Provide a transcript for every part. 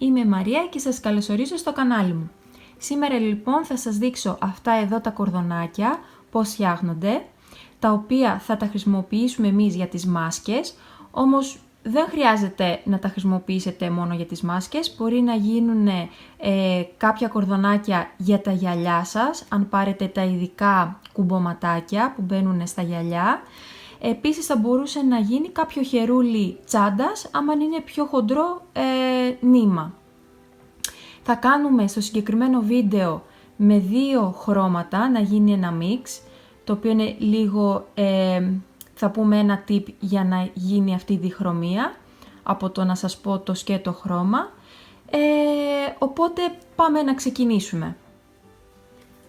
είμαι η Μαρία και σας καλωσορίζω στο κανάλι μου. Σήμερα λοιπόν θα σας δείξω αυτά εδώ τα κορδονάκια, πώς φτιάχνονται, τα οποία θα τα χρησιμοποιήσουμε εμείς για τις μάσκες, όμως δεν χρειάζεται να τα χρησιμοποιήσετε μόνο για τις μάσκες, μπορεί να γίνουν κάποια κορδονάκια για τα γυαλιά σας, αν πάρετε τα ειδικά κουμποματάκια που μπαίνουν στα γυαλιά. Επίσης θα μπορούσε να γίνει κάποιο χερούλι τσάντας, άμα είναι πιο χοντρό νήμα. Θα κάνουμε στο συγκεκριμένο βίντεο με 2 χρώματα να γίνει ένα μίξ, το οποίο είναι λίγο, θα πούμε ένα tip για να γίνει αυτή η διχρωμία, από το να σας πω το σκέτο χρώμα. Οπότε πάμε να ξεκινήσουμε.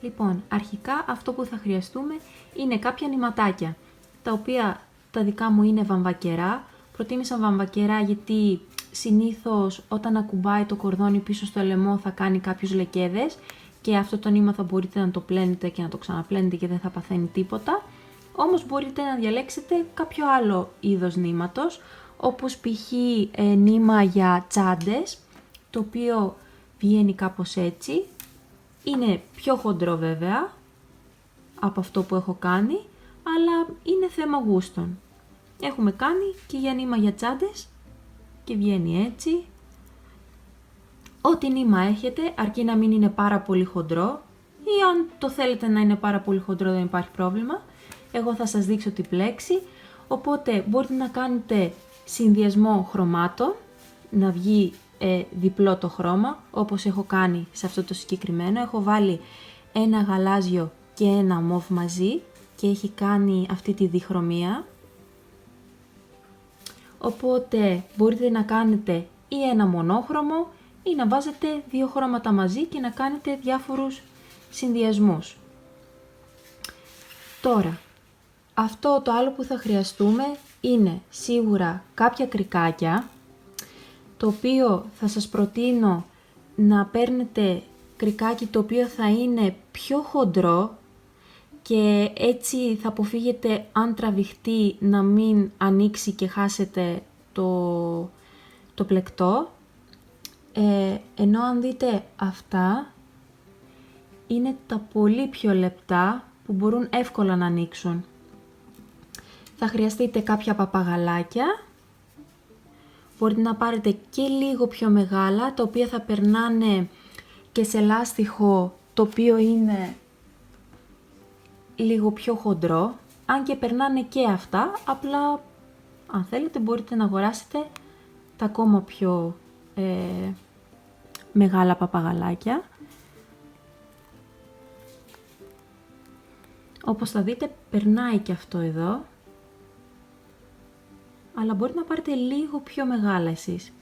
Λοιπόν, αρχικά αυτό που θα χρειαστούμε είναι κάποια νηματάκια, τα οποία τα δικά μου είναι βαμβακερά. Προτίμησα βαμβακερά γιατί συνήθως όταν ακουμπάει το κορδόνι πίσω στο λαιμό θα κάνει κάποιους λεκέδες και αυτό το νήμα θα μπορείτε να το πλένετε και να το ξαναπλένετε και δεν θα παθαίνει τίποτα. Όμως μπορείτε να διαλέξετε κάποιο άλλο είδος νήματος, όπως π.χ. νήμα για τσάντες, το οποίο βγαίνει κάπως έτσι. Είναι πιο χοντρό βέβαια από αυτό που έχω κάνει, αλλά είναι θέμα γούστων. Έχουμε κάνει και για νήμα για τσάντες και βγαίνει έτσι. Ό,τι νήμα έχετε, αρκεί να μην είναι πάρα πολύ χοντρό, ή αν το θέλετε να είναι πάρα πολύ χοντρό δεν υπάρχει πρόβλημα. Εγώ θα σας δείξω την πλέξη, οπότε μπορείτε να κάνετε συνδυασμό χρωμάτων, να βγει διπλό το χρώμα, όπως έχω κάνει σε αυτό το συγκεκριμένο. Έχω βάλει ένα γαλάζιο και ένα μοβ μαζί και έχει κάνει αυτή τη διχρωμία. Οπότε μπορείτε να κάνετε ή ένα μονόχρωμο ή να βάζετε 2 χρώματα μαζί και να κάνετε διάφορους συνδυασμούς. Τώρα, αυτό το άλλο που θα χρειαστούμε είναι σίγουρα κάποια κρικάκια, το οποίο θα σας προτείνω να παίρνετε κρικάκι το οποίο θα είναι πιο χοντρό και έτσι θα αποφύγετε αν τραβηχτεί να μην ανοίξει και χάσετε το πλεκτό. Ενώ αν δείτε αυτά είναι τα πολύ πιο λεπτά που μπορούν εύκολα να ανοίξουν. Θα χρειαστείτε κάποια παπαγαλάκια. Μπορείτε να πάρετε και λίγο πιο μεγάλα, τα οποία θα περνάνε και σε λάστιχο το οποίο είναι λίγο πιο χοντρό, αν και περνάνε και αυτά, απλά αν θέλετε μπορείτε να αγοράσετε τα ακόμα πιο μεγάλα παπαγαλάκια. Όπως θα δείτε περνάει και αυτό εδώ, αλλά μπορείτε να πάρετε λίγο πιο μεγάλα εσείς.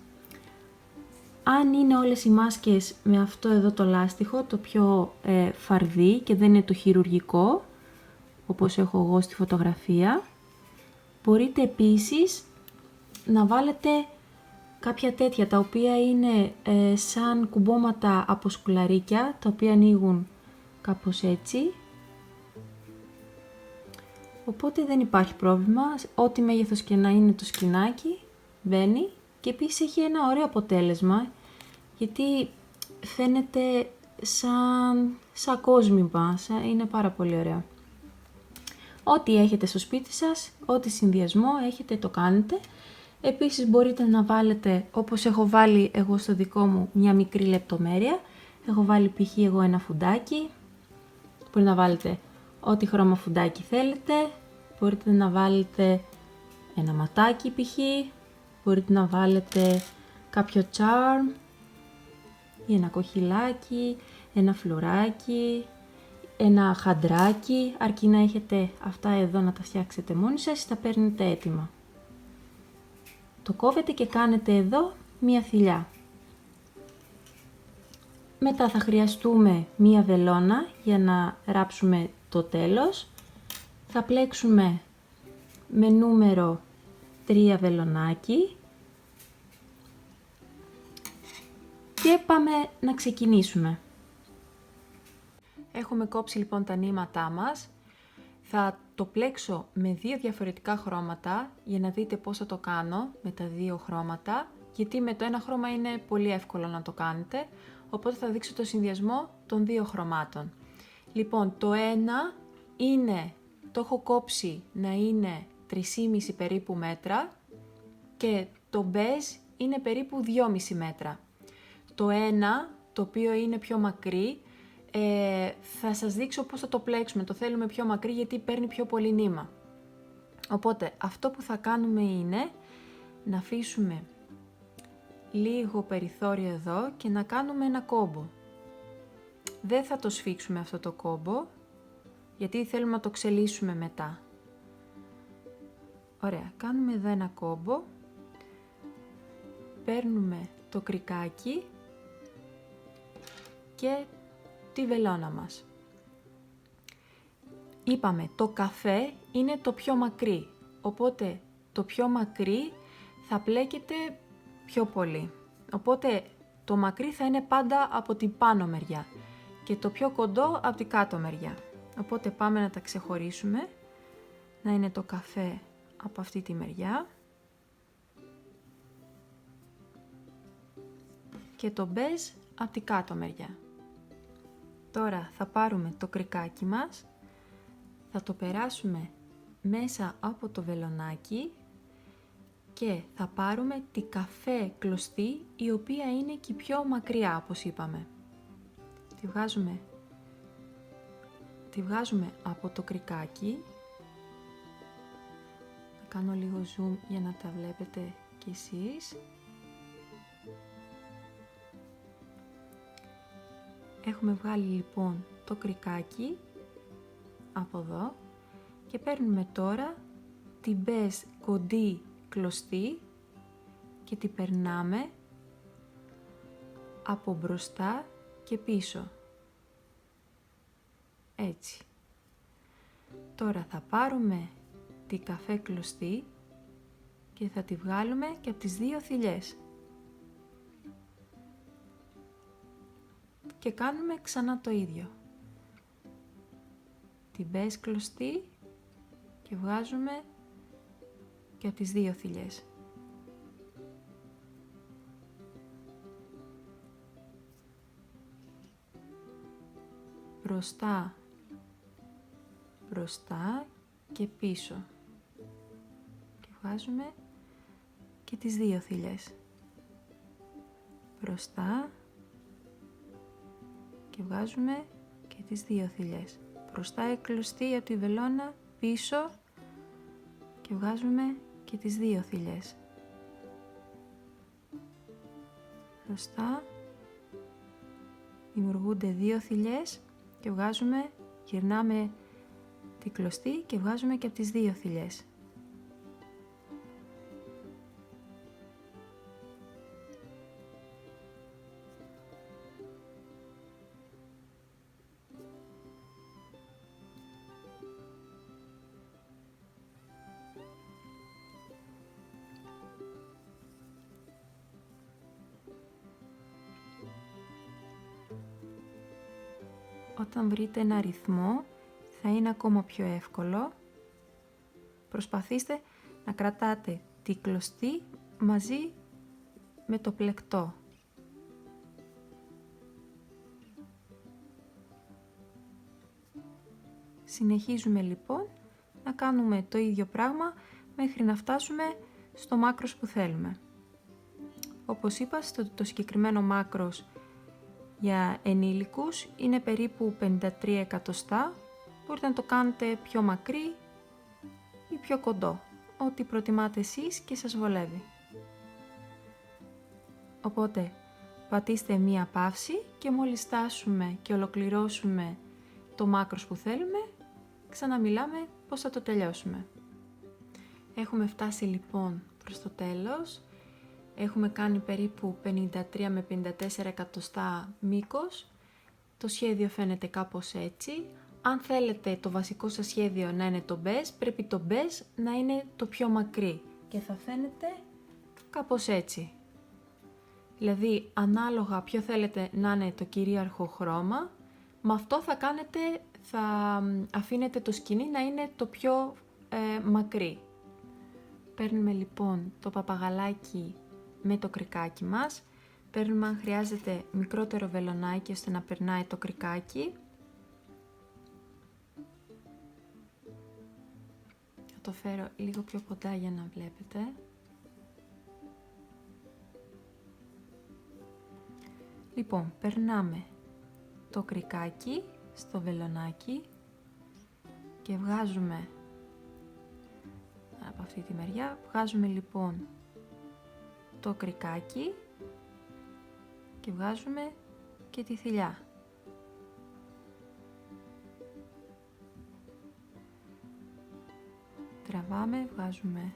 Αν είναι όλες οι μάσκες με αυτό εδώ το λάστιχο, το πιο φαρδί και δεν είναι το χειρουργικό, όπως έχω εγώ στη φωτογραφία, μπορείτε επίσης να βάλετε κάποια τέτοια, τα οποία είναι σαν κουμπώματα από σκουλαρίκια, τα οποία ανοίγουν κάπως έτσι. Οπότε δεν υπάρχει πρόβλημα, ό,τι μέγεθος και να είναι το σκηνάκι μπαίνει και επίσης έχει ένα ωραίο αποτέλεσμα, γιατί φαίνεται σαν κόσμημα, είναι πάρα πολύ ωραίο. Ό,τι έχετε στο σπίτι σας, ό,τι συνδυασμό έχετε το κάνετε. Επίσης μπορείτε να βάλετε, όπως έχω βάλει εγώ στο δικό μου, μια μικρή λεπτομέρεια. Έχω βάλει π.χ. εγώ ένα φουντάκι, μπορείτε να βάλετε ό,τι χρώμα φουντάκι θέλετε. Μπορείτε να βάλετε ένα ματάκι π.χ. Μπορείτε να βάλετε κάποιο charm ή ένα κοχυλάκι, ένα φλουράκι, ένα χαντράκι, αρκεί να έχετε αυτά εδώ να τα φτιάξετε μόνοι σας, τα παίρνετε έτοιμα. Το κόβετε και κάνετε εδώ μία θηλιά. Μετά θα χρειαστούμε μία βελόνα για να ράψουμε το τέλος. Θα πλέξουμε με νούμερο 3 βελονάκι και πάμε να ξεκινήσουμε. Έχουμε κόψει λοιπόν τα νήματά μας. Θα το πλέξω με 2 διαφορετικά χρώματα για να δείτε πώς θα το κάνω με τα 2 χρώματα γιατί με το ένα χρώμα είναι πολύ εύκολο να το κάνετε, οπότε θα δείξω το συνδυασμό των δύο χρωμάτων. Λοιπόν, το ένα είναι, το έχω κόψει να είναι 3,5 περίπου μέτρα και το μπέζ είναι περίπου 2,5 μέτρα. Το ένα, το οποίο είναι πιο μακρύ, θα σας δείξω πώς θα το πλέξουμε. Το θέλουμε πιο μακρύ γιατί παίρνει πιο πολύ νήμα. Οπότε αυτό που θα κάνουμε είναι να αφήσουμε λίγο περιθώριο εδώ και να κάνουμε ένα κόμπο. Δεν θα το σφίξουμε αυτό το κόμπο, γιατί θέλουμε να το ξελίσουμε μετά. Ωραία, κάνουμε εδώ ένα κόμπο, παίρνουμε το κρικάκι και τη βελόνα μας. Είπαμε, το καφέ είναι το πιο μακρύ, οπότε το πιο μακρύ θα πλέκεται πιο πολύ. Οπότε το μακρύ θα είναι πάντα από την πάνω μεριά και το πιο κοντό από την κάτω μεριά. Οπότε πάμε να τα ξεχωρίσουμε, να είναι το καφέ από αυτή τη μεριά και το μπέζ από την κάτω μεριά. Τώρα θα πάρουμε το κρικάκι μας, θα το περάσουμε μέσα από το βελονάκι και θα πάρουμε τη καφέ κλωστή, η οποία είναι και πιο μακριά όπως είπαμε. Τη βγάζουμε από το κρικάκι. Θα κάνω λίγο zoom για να τα βλέπετε κι εσείς. Έχουμε βγάλει λοιπόν το κρικάκι από εδώ και παίρνουμε τώρα την μπέζ κοντή κλωστή και την περνάμε από μπροστά και πίσω. Έτσι. Τώρα θα πάρουμε τη καφέ κλωστή και θα τη βγάλουμε και από τις δύο θηλιές. Και κάνουμε ξανά το ίδιο. Την μπέζ κλωστή και βγάζουμε και από τις δύο θηλιές. Μπροστά, μπροστά και πίσω. Και βγάζουμε και τις δύο θηλιές. Μπροστά και βγάζουμε και τις δύο θηλιές. Μπροστά εκλωστή από τη βελόνα, πίσω και βγάζουμε και τις δύο θηλιές. Μπροστά δημιουργούνται δύο θηλιές και βγάζουμε, γυρνάμε την κλωστή και βγάζουμε και από τις δύο θηλιές. Όταν βρείτε ένα ρυθμό θα είναι ακόμα πιο εύκολο. Προσπαθήστε να κρατάτε τη κλωστή μαζί με το πλεκτό. Συνεχίζουμε λοιπόν να κάνουμε το ίδιο πράγμα μέχρι να φτάσουμε στο μάκρος που θέλουμε. Όπως είπα, το συγκεκριμένο μάκρος για ενήλικους είναι περίπου 53 εκατοστά. Μπορείτε να το κάνετε πιο μακρύ ή πιο κοντό, ό,τι προτιμάτε εσείς και σας βολεύει. Οπότε πατήστε μία παύση και μόλις φτάσουμε και ολοκληρώσουμε το μάκρος που θέλουμε, ξαναμιλάμε πώς θα το τελειώσουμε. Έχουμε φτάσει λοιπόν προς το τέλος. Έχουμε κάνει περίπου 53 με 54 εκατοστά μήκος. Το σχέδιο φαίνεται κάπως έτσι. Αν θέλετε το βασικό σας σχέδιο να είναι το μπέζ, πρέπει το μπέζ να είναι το πιο μακρύ και θα φαίνεται κάπως έτσι. Δηλαδή, ανάλογα ποιο θέλετε να είναι το κυρίαρχο χρώμα, με αυτό θα αφήνετε το σκηνή να είναι το πιο μακρύ. Παίρνουμε λοιπόν το παπαγαλάκι με το κρικάκι μας. Παίρνουμε αν χρειάζεται μικρότερο βελονάκι ώστε να περνάει το κρικάκι. Θα το φέρω λίγο πιο κοντά για να βλέπετε. Λοιπόν, περνάμε το κρικάκι στο βελονάκι και βγάζουμε από αυτή τη μεριά. Βγάζουμε λοιπόν το κρικάκι και βγάζουμε και τη θηλιά. Τραβάμε, βγάζουμε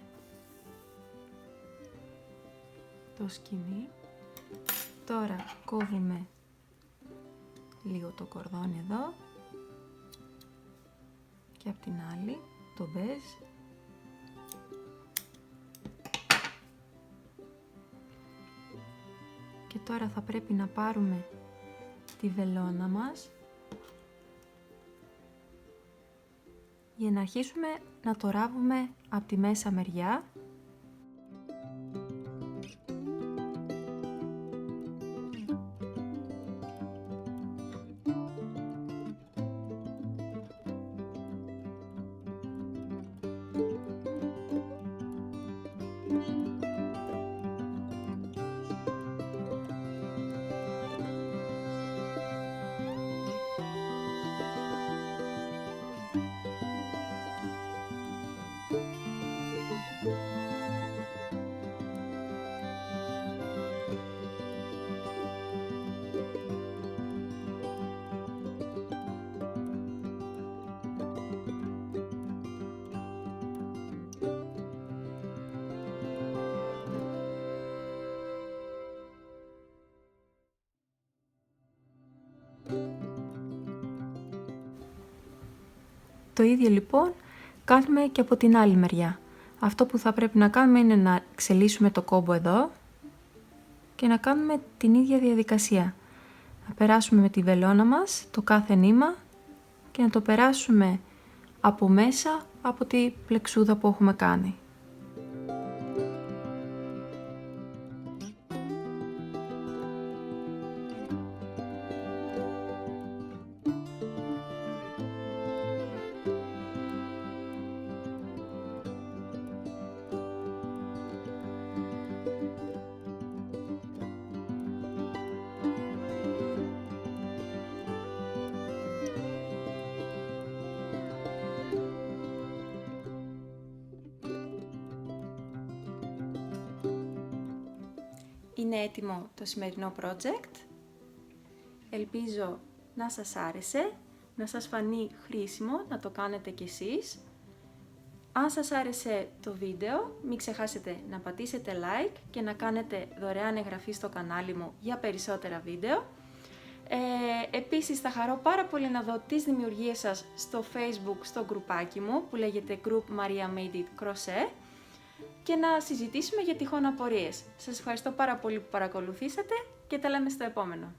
το σκοινί. Τώρα κόβουμε λίγο το κορδόνι εδώ και από την άλλη το μπέζ. Και τώρα θα πρέπει να πάρουμε τη βελόνα μας για να αρχίσουμε να το ράβουμε από τη μέσα μεριά. Το ίδιο λοιπόν κάνουμε και από την άλλη μεριά. Αυτό που θα πρέπει να κάνουμε είναι να εξελίσσουμε το κόμπο εδώ και να κάνουμε την ίδια διαδικασία. Να περάσουμε με τη βελόνα μας το κάθε νήμα και να το περάσουμε από μέσα από τη πλεξούδα που έχουμε κάνει. Είναι έτοιμο το σημερινό project. Ελπίζω να σας άρεσε, να σας φανεί χρήσιμο, να το κάνετε κι εσείς. Αν σας άρεσε το βίντεο, μην ξεχάσετε να πατήσετε like και να κάνετε δωρεάν εγγραφή στο κανάλι μου για περισσότερα βίντεο. Επίσης θα χαρώ πάρα πολύ να δω τις δημιουργίες σας στο Facebook, στο γκρουπάκι μου που λέγεται Group Maria Made It Crochet και να συζητήσουμε για τυχόν απορίες. Σας ευχαριστώ πάρα πολύ που παρακολουθήσατε και τα λέμε στο επόμενο.